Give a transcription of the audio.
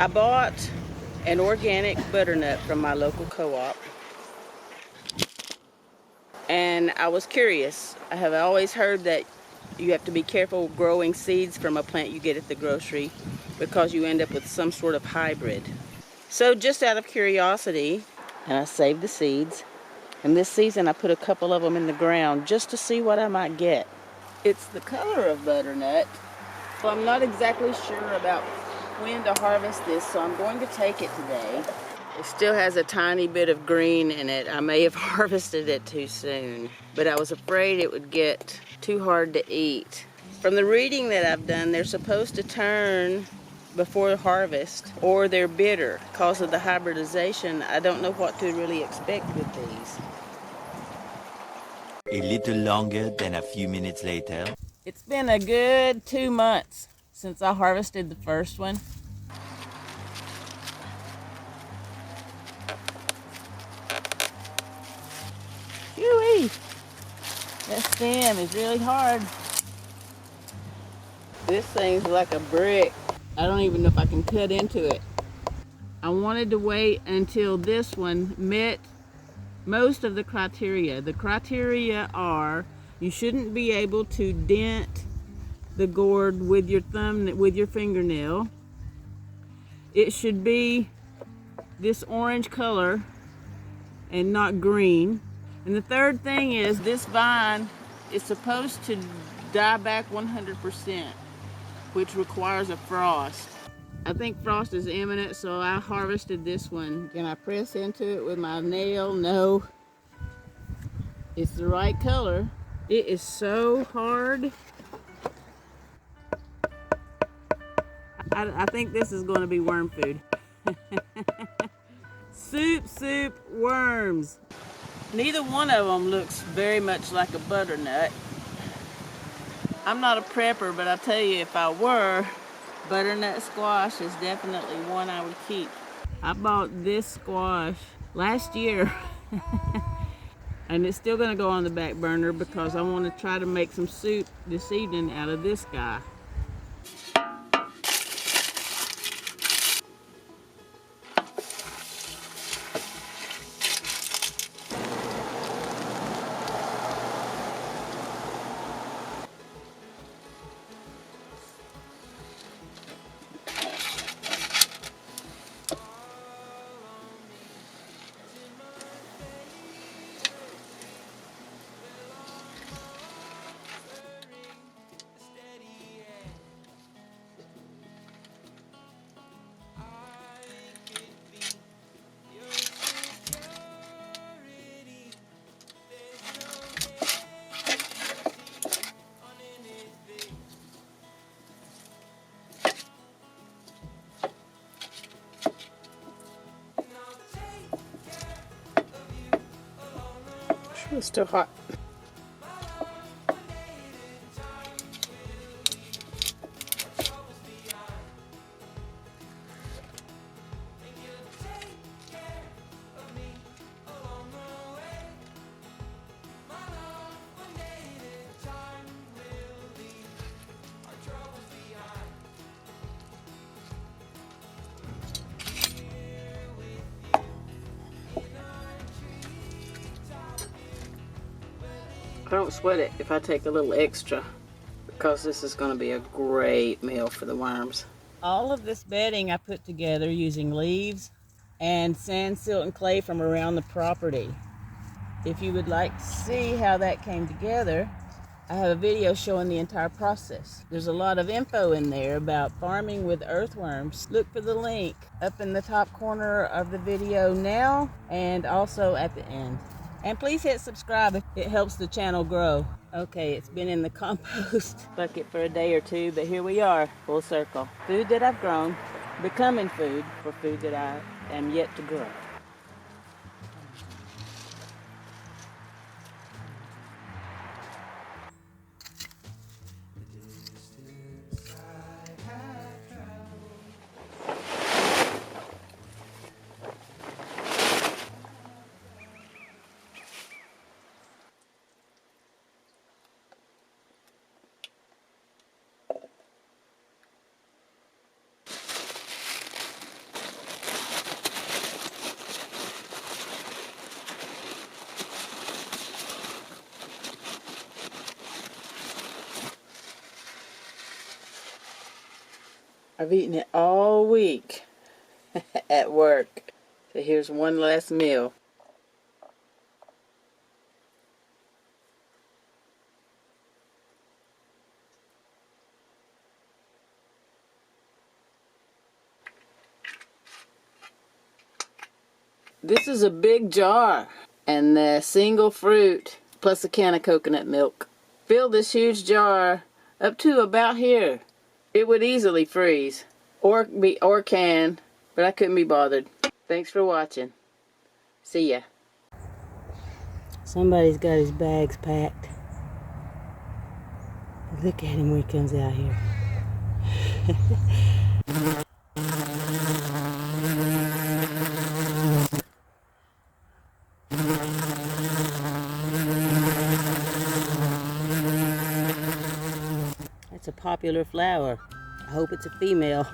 I bought an organic butternut from my local co-op, and I was curious. I have always heard that you have to be careful growing seeds from a plant you get at the grocery because you end up with some sort of hybrid. So just out of curiosity, and I saved the seeds, and this season I put a couple of them in the ground just to see what I might get. It's the color of butternut, so I'm not exactly sure about when to harvest this, so I'm going to take it today. It still has a tiny bit of green in it. I may have harvested it too soon, but I was afraid it would get too hard to eat. From the reading that I've done, they're supposed to turn before harvest, or they're bitter because of the hybridization. I don't know what to really expect with these. A little longer than a few minutes later. It's been a good 2 months since I harvested the first one. Chewy! That stem is really hard. This thing's like a brick. I don't even know if I can cut into it. I wanted to wait until this one met most of the criteria. The criteria are you shouldn't be able to dent the gourd with your fingernail. It should be this orange color and not green. And the third thing is this vine is supposed to die back 100%, which requires a frost. I think frost is imminent, so I harvested this one. Can I press into it with my nail? No. It's the right color. It is so hard. I think this is going to be worm food. Soup worms. Neither one of them looks very much like a butternut. I'm not a prepper, but I tell you, if I were, butternut squash is definitely one I would keep. I bought this squash last year and it's still going to go on the back burner because I want to try to make some soup this evening out of this guy. It's still hot. I don't sweat it if I take a little extra because this is going to be a great meal for the worms. All of this bedding I put together using leaves and sand, silt, and clay from around the property. If you would like to see how that came together, I have a video showing the entire process. There's a lot of info in there about farming with earthworms. Look for the link up in the top corner of the video now and also at the end. And please hit subscribe. It helps the channel grow. Okay, it's been in the compost bucket for a day or two, but here we are, full circle. Food that I've grown, becoming food for food that I am yet to grow. I've eaten it all week at work. So here's one last meal. This is a big jar and the single fruit plus a can of coconut milk. Fill this huge jar up to about here. It would easily freeze or can, but I couldn't be bothered. Thanks for watching. See ya. Somebody's got his bags packed. Look at him when he comes out here. That's a popular flower. I hope it's a female.